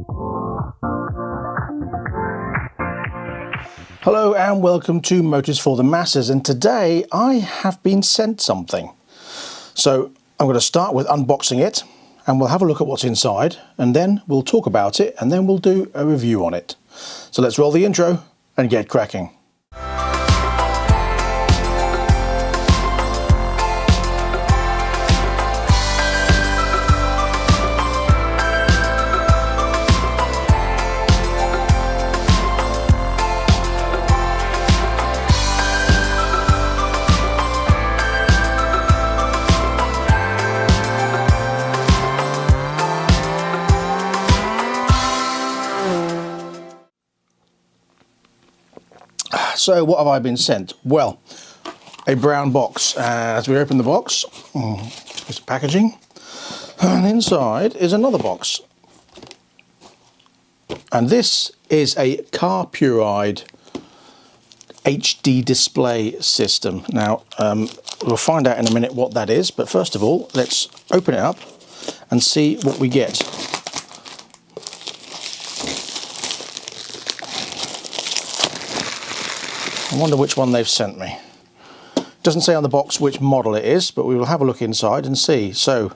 Hello and welcome to Motors for the Masses, and today I have been sent something. So I'm going to start with unboxing it and we'll have a look at what's inside, and then we'll talk about it, and then we'll do a review on it. So let's roll the intro and get cracking. So what have I been sent? Well, a brown box. As we open the box, there's packaging, and inside is another box. And this is a Carpuride HD display system. Now, we'll find out in a minute what that is, but first of all, let's open it up and see what we get. I wonder which one they've sent me. It doesn't say on the box which model it is, but we will have a look inside and see. So,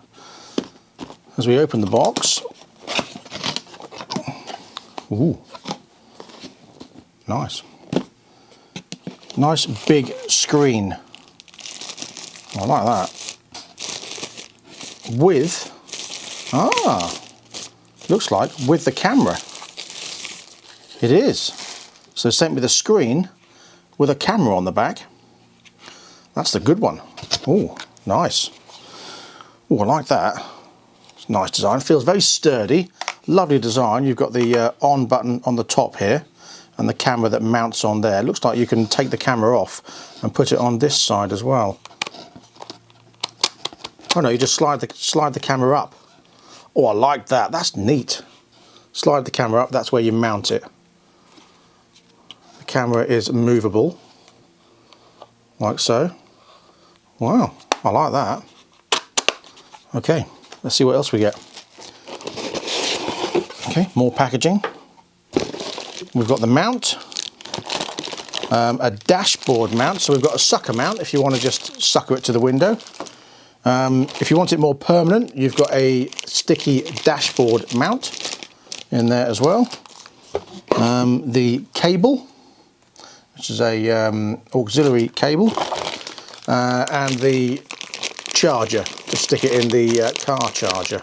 as we open the box, ooh, nice big screen. I like that. With, looks like with the camera. It is. So they sent me the screen with a camera on the back. That's the good one. Oh, nice. Oh, I like that. It's a nice design. It feels very sturdy. Lovely design. You've got the on button on the top here and the camera that mounts on there. It looks like you can take the camera off and put it on this side as well. Oh no, you just slide the camera up. Oh, I like that. That's neat. Slide the camera up. That's where you mount it. Camera is movable, like so. Wow, I like that. Okay, let's see what else we get. Okay, more packaging. We've got the mount, a dashboard mount. So we've got a sucker mount if you want to just sucker it to the window. If you want it more permanent, you've got a sticky dashboard mount in there as well. The cable, which is a auxiliary cable, and the charger to stick it in the car charger.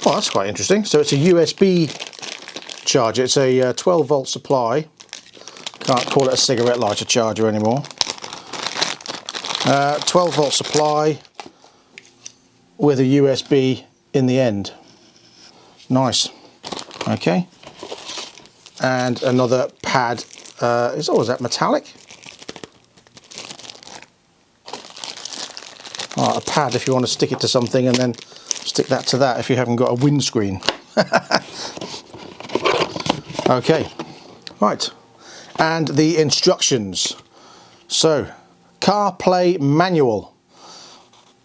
Well, that's quite interesting. So it's a USB charger. It's a 12 volt supply. Can't call it a cigarette lighter charger anymore. 12 volt supply with a USB in the end. Nice. Okay. And another pad. Is that metallic? Oh, a pad if you want to stick it to something, and then stick that to that if you haven't got a windscreen. Okay, right. And the instructions. So, CarPlay manual.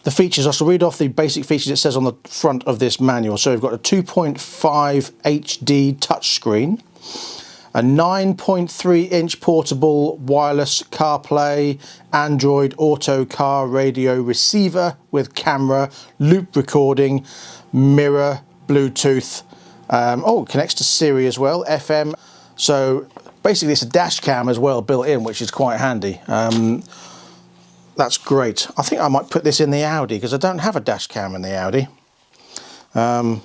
The features, I shall read off the basic features it says on the front of this manual. So we've got a 2.5 HD touchscreen, a 9.3 inch portable wireless CarPlay Android Auto car radio receiver with camera, loop recording, mirror, Bluetooth. It connects to Siri as well, FM. So basically it's a dash cam as well built in, which is quite handy. That's great. I think I might put this in the Audi because I don't have a dash cam in the Audi. I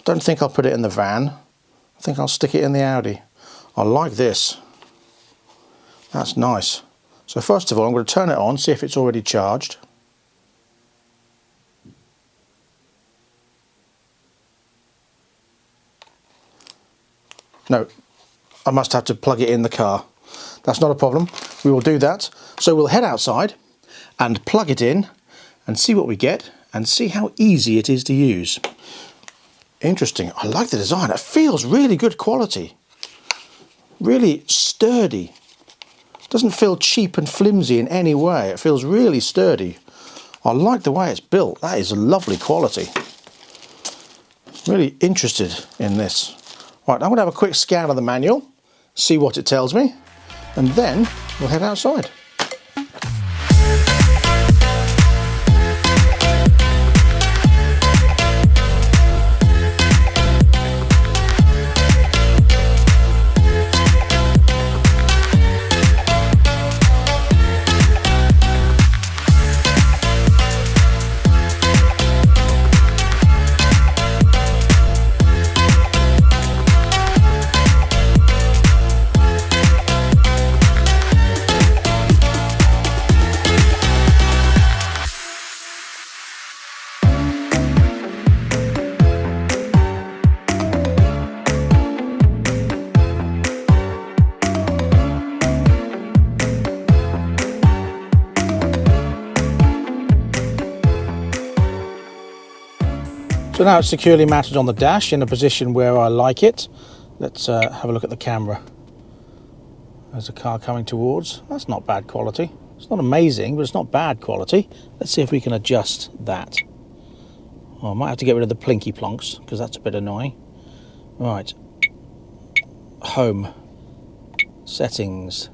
don't think I'll put it in the van. I think I'll stick it in the Audi. I like this. That's nice. So first of all, I'm going to turn it on, see if it's already charged. No, I must have to plug it in the car. That's not a problem. We will do that. So we'll head outside and plug it in and see what we get and see how easy it is to use. Interesting. I like the design. It feels really good quality. Really sturdy. Doesn't feel cheap and flimsy in any way. It feels really sturdy. I like the way it's built. That is a lovely quality. Really interested in this. Right, I'm going to have a quick scan of the manual, see what it tells me, and then we'll head outside. So now it's securely mounted on the dash in a position where I like it. Let's have a look at the camera. There's a car coming towards. That's not bad quality. It's not amazing, but it's not bad quality. Let's see if we can adjust that. Oh, I might have to get rid of the plinky plonks because that's a bit annoying. Right. Home. Settings.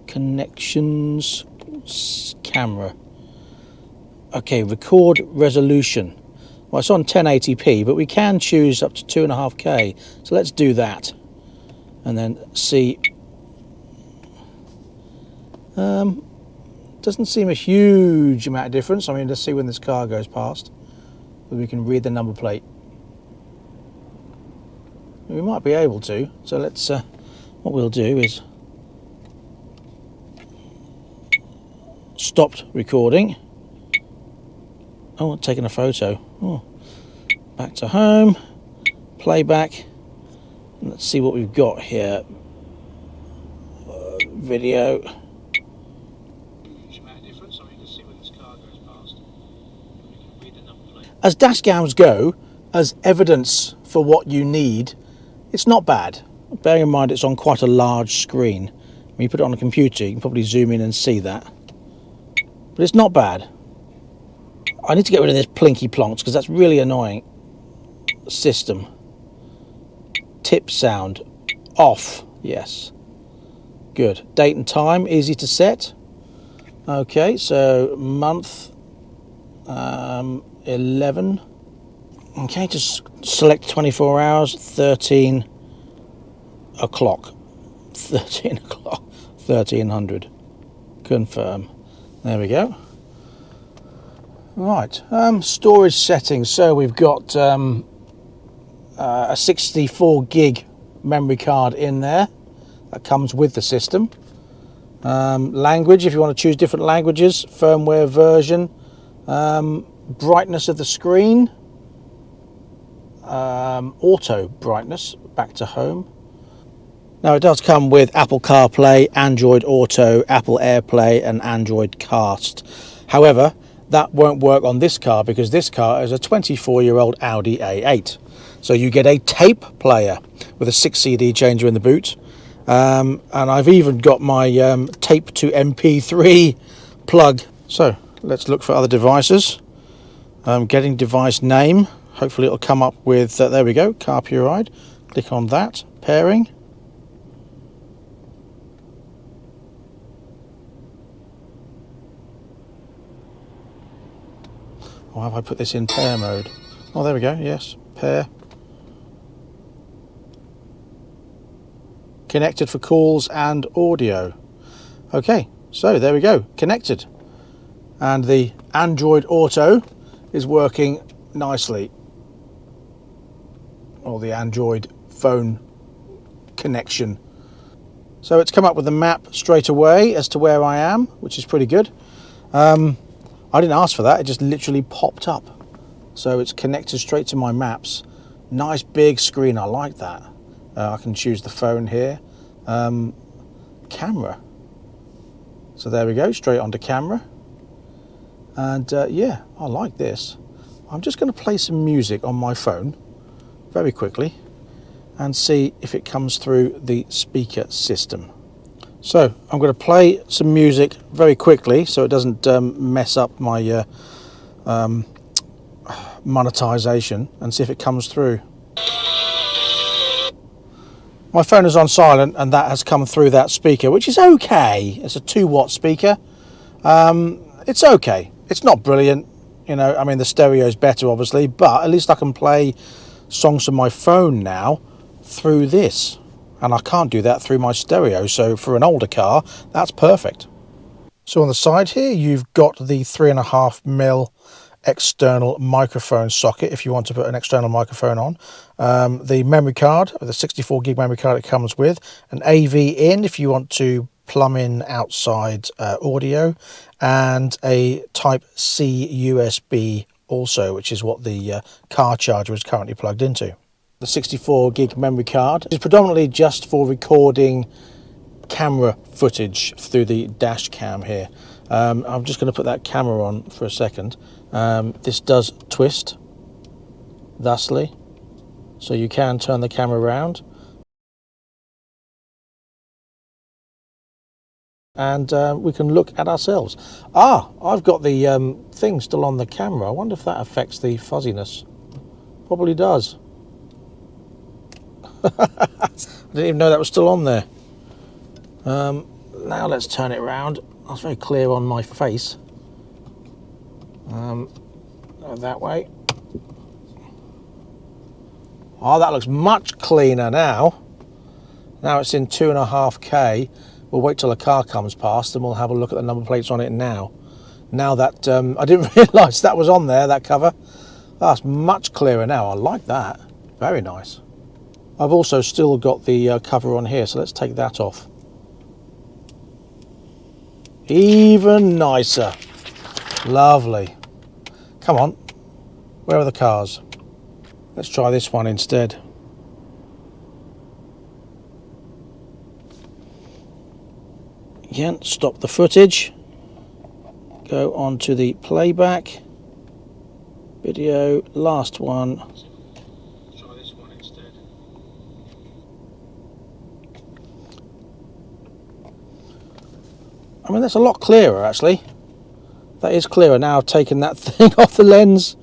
Connections. Camera. Okay, record resolution. Well, it's on 1080p, but we can choose up to 2.5K. So let's do that. And then see. Doesn't seem a huge amount of difference. I mean, let's see when this car goes past. We can read the number plate. We might be able to. So let's. What we'll do is stopped recording. Oh, taking a photo. Oh. Back to home. Playback. Let's see what we've got here. Video. As dashcams go, as evidence for what you need, it's not bad. Bearing in mind it's on quite a large screen. When you put it on a computer, you can probably zoom in and see that. But it's not bad. I need to get rid of this plinky plonks because that's really annoying. System. Tip sound. Off. Yes. Good. Date and time. Easy to set. Okay, so month 11. Okay, just select 24 hours. 13 o'clock. 13 o'clock. 1300. Confirm. There we go. Right, storage settings. So we've got a 64 gig memory card in there that comes with the system. Language, if you want to choose different languages, firmware version, brightness of the screen, auto brightness, back to home. Now it does come with Apple CarPlay, Android Auto, Apple AirPlay and Android Cast. However, that won't work on this car because this car is a 24-year-old Audi A8. So you get a tape player with a 6 CD changer in the boot. And I've even got my tape to MP3 plug. So let's look for other devices. Getting device name. Hopefully it'll come up with, there we go, Carpuride. Click on that. Pairing. Or have I put this in pair mode? Oh, there we go, yes, pair. Connected for calls and audio. Okay, so there we go, connected. And the Android Auto is working nicely. Or the Android phone connection. So it's come up with a map straight away as to where I am, which is pretty good. I didn't ask for that, it just literally popped up. So it's connected straight to my maps. Nice big screen, I like that. I can choose the phone here. Camera. So there we go, straight onto camera. And yeah, I like this. I'm just going to play some music on my phone very quickly and see if it comes through the speaker system. So I'm going to play some music very quickly so it doesn't mess up my monetization, and see if it comes through. My phone is on silent and that has come through that speaker, which is okay. It's a 2-watt speaker. It's okay. It's not brilliant, you know. I mean, the stereo is better obviously, but at least I can play songs from my phone now through this, and I can't do that through my stereo. So for an older car, that's perfect. So on the side here you've got the 3.5mm external microphone socket if you want to put an external microphone on, the memory card with a 64 gig memory card it comes with, an AV in if you want to plumb in outside audio, and a type C USB also, which is what the car charger is currently plugged into. The 64 gig memory card is predominantly just for recording camera footage through the dash cam here. I'm just going to put that camera on for a second. This does twist thusly, so you can turn the camera around, and we can look at ourselves. I've got the thing still on the camera. I wonder if that affects the fuzziness. Probably does. I didn't even know that was still on there. Now let's turn it around. That's very clear on my face. That way. Oh, that looks much cleaner now. Now it's in 2.5K. We'll wait till a car comes past and we'll have a look at the number plates on it now. Now that I didn't realise that was on there, that cover. That's much clearer now. I like that. Very nice. I've also still got the cover on here, so let's take that off. Even nicer. Lovely. Come on. Where are the cars? Let's try this one instead. Again, stop the footage. Go on to the playback. Video, last one. Try this one instead. I mean, that's a lot clearer actually. That is clearer now. I've taken that thing off the lens.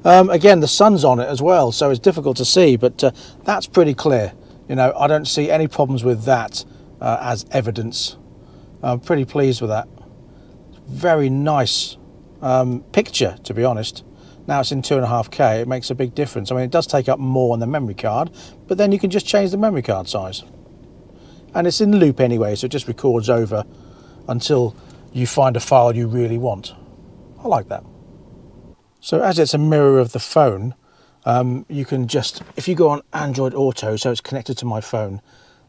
Again, the sun's on it as well, so it's difficult to see, but that's pretty clear. You know, I don't see any problems with that as evidence. I'm pretty pleased with that. Very nice picture, to be honest. Now it's in 2.5K, it makes a big difference. I mean, it does take up more on the memory card, but then you can just change the memory card size. And it's in loop anyway, so it just records over until you find a file you really want. I like that. So as it's a mirror of the phone, you can just, if you go on Android Auto, so it's connected to my phone,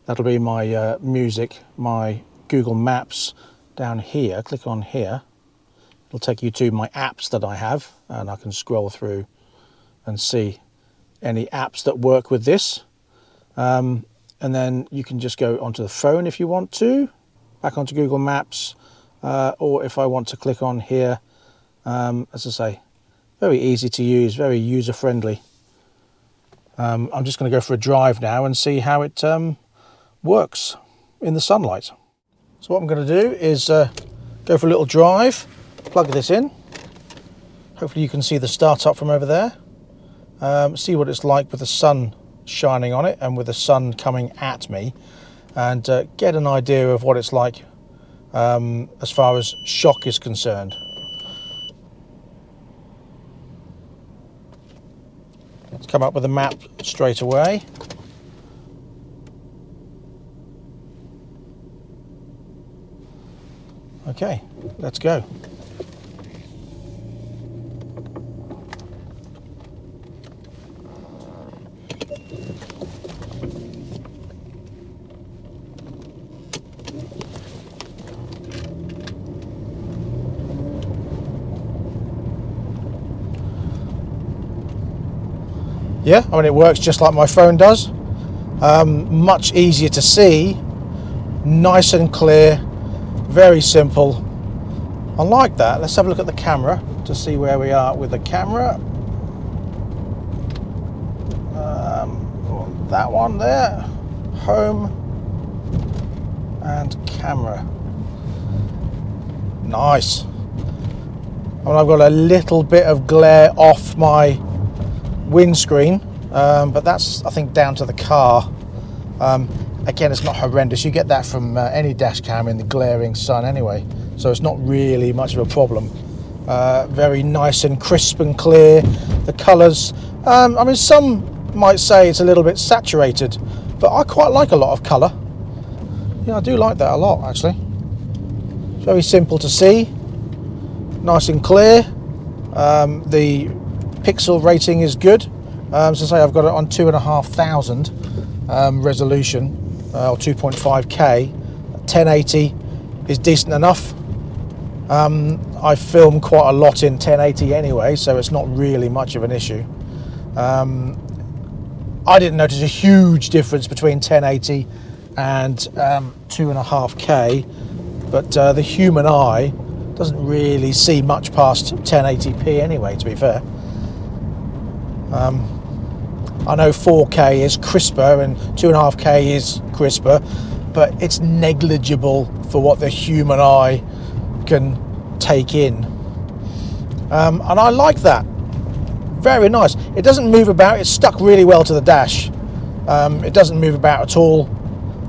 that'll be my music, my Google Maps down here. Click on here. It'll take you to my apps that I have, and I can scroll through and see any apps that work with this. And then you can just go onto the phone if you want to, back onto Google Maps, or if I want to click on here, as I say, very easy to use, very user friendly. I'm just going to go for a drive now and see how it works in the sunlight. So what I'm going to do is go for a little drive, plug this in. Hopefully you can see the start up from over there. See what it's like with the sun shining on it and with the sun coming at me, and get an idea of what it's like as far as shock is concerned. Let's come up with a map straight away. Okay, let's go. Yeah, I mean, it works just like my phone does. Much easier to see, nice and clear, very simple. I like that. Let's have a look at the camera to see where we are with the camera. That one there, home. and camera. Nice. I mean, I've got a little bit of glare off my windscreen, but that's, I think, down to the car. Again, it's not horrendous. You get that from any dash cam in the glaring sun anyway, so it's not really much of a problem. Very nice and crisp and clear. The colours, I mean, some might say it's a little bit saturated, but I quite like a lot of colour. Yeah, I do like that a lot, actually. Very simple to see, nice and clear. The pixel rating is good. As I say, I've got it on 2,500 resolution, or 2.5K. 1080 is decent enough. I film quite a lot in 1080 anyway, so it's not really much of an issue. I didn't notice a huge difference between 1080 and 2.5K, but the human eye doesn't really see much past 1080p anyway, to be fair. I know 4K is crisper and 2.5K is crisper, but it's negligible for what the human eye can take in. And I like that. Very nice. It doesn't move about. It's stuck really well to the dash. It doesn't move about at all.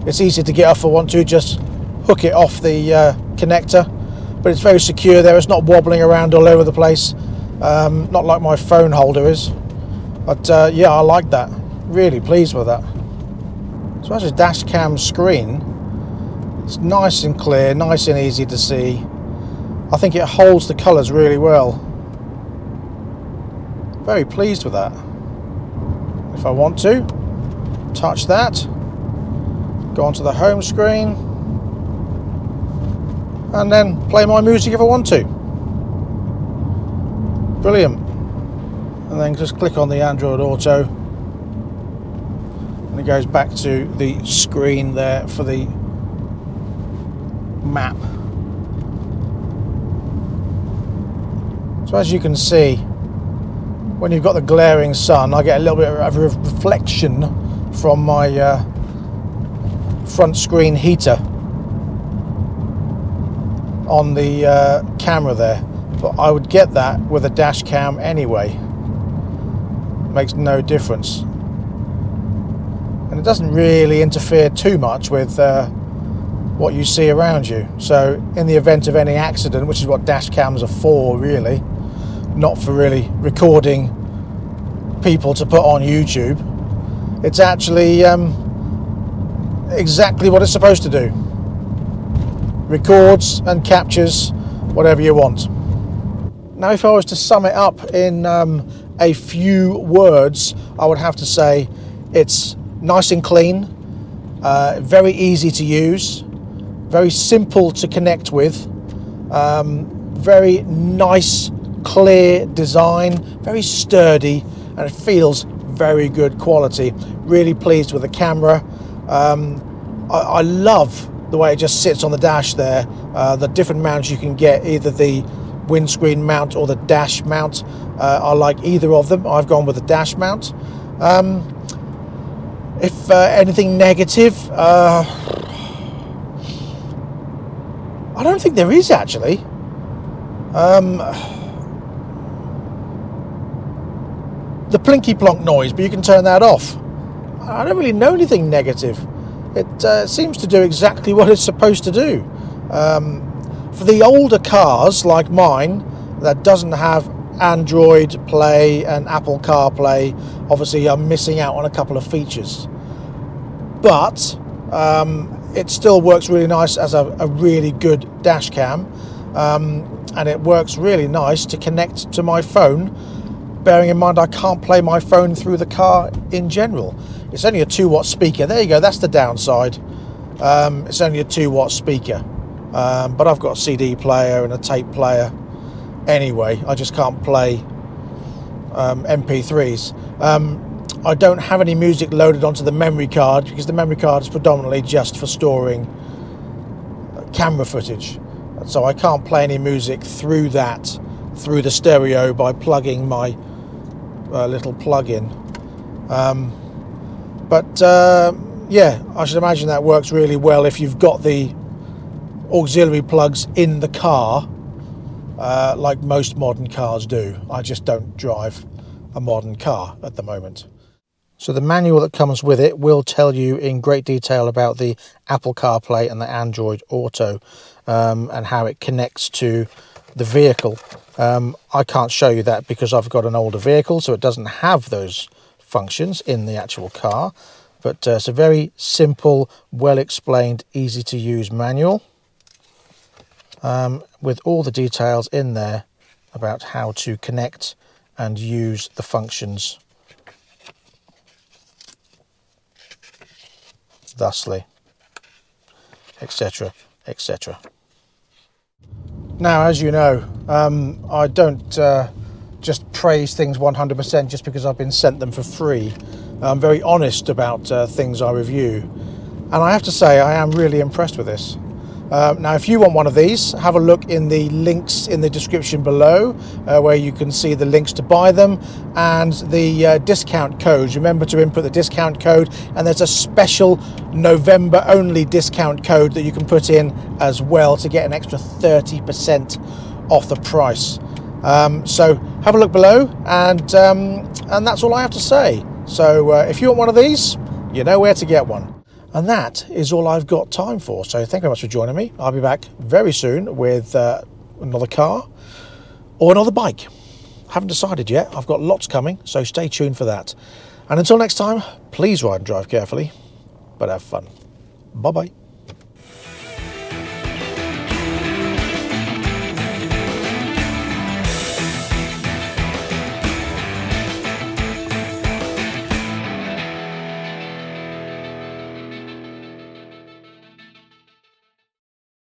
It's easy to get off if I want to, just hook it off the connector, but it's very secure there. It's not wobbling around all over the place, not like my phone holder is. But yeah, I like that. Really pleased with that. So as a dash cam screen, it's nice and clear, nice and easy to see. I think it holds the colours really well. Very pleased with that. If I want to, touch that, go onto the home screen, and then play my music if I want to. Brilliant. And then just click on the Android Auto, and it goes back to the screen there for the map. So as you can see, when you've got the glaring sun, I get a little bit of a reflection from my front screen heater on the camera there, but I would get that with a dash cam anyway. Makes no difference, and it doesn't really interfere too much with what you see around you. So in the event of any accident, which is what dash cams are for really, not for really recording people to put on YouTube, it's actually exactly what it's supposed to do. Records and captures whatever you want. Now if I was to sum it up in a few words, I would have to say it's nice and clean, very easy to use, very simple to connect with, very nice clear design, very sturdy, and it feels very good quality. Really pleased with the camera. I love the way it just sits on the dash there. The different mounts you can get, either the windscreen mount or the dash mount. I like either of them. I've gone with the dash mount. If anything negative, I don't think there is actually. The plinky plonk noise, but you can turn that off. I don't really know anything negative. It seems to do exactly what it's supposed to do. For the older cars like mine that doesn't have Android Play and Apple CarPlay, obviously I'm missing out on a couple of features, but it still works really nice as a really good dash cam, and it works really nice to connect to my phone, bearing in mind I can't play my phone through the car in general. It's only a 2-watt speaker. There you go, that's the downside. It's only a 2-watt speaker, but I've got a CD player and a tape player anyway. I just can't play MP3s. I don't have any music loaded onto the memory card because the memory card is predominantly just for storing camera footage, so I can't play any music through that, through the stereo, by plugging my little plug-in. But yeah, I should imagine that works really well if you've got the auxiliary plugs in the car, like most modern cars do. I just don't drive a modern car at the moment. So the manual that comes with it will tell you in great detail about the Apple CarPlay and the Android Auto, and how it connects to the vehicle. I can't show you that because I've got an older vehicle, so it doesn't have those functions in the actual car. But it's a very simple, well explained, easy to use manual, with all the details in there about how to connect and use the functions thusly, etc, etc. Now, as you know, I don't just praise things 100% just because I've been sent them for free. I'm very honest about things I review, and I have to say I am really impressed with this. Now, if you want one of these, have a look in the links in the description below, where you can see the links to buy them and the discount codes. Remember to input the discount code, and there's a special November only discount code that you can put in as well to get an extra 30% off the price. So have a look below, and that's all I have to say. So if you want one of these, you know where to get one. And that is all I've got time for. So thank you very much for joining me. I'll be back very soon with another car or another bike. Haven't decided yet. I've got lots coming, so stay tuned for that. And until next time, please ride and drive carefully, but have fun. Bye-bye.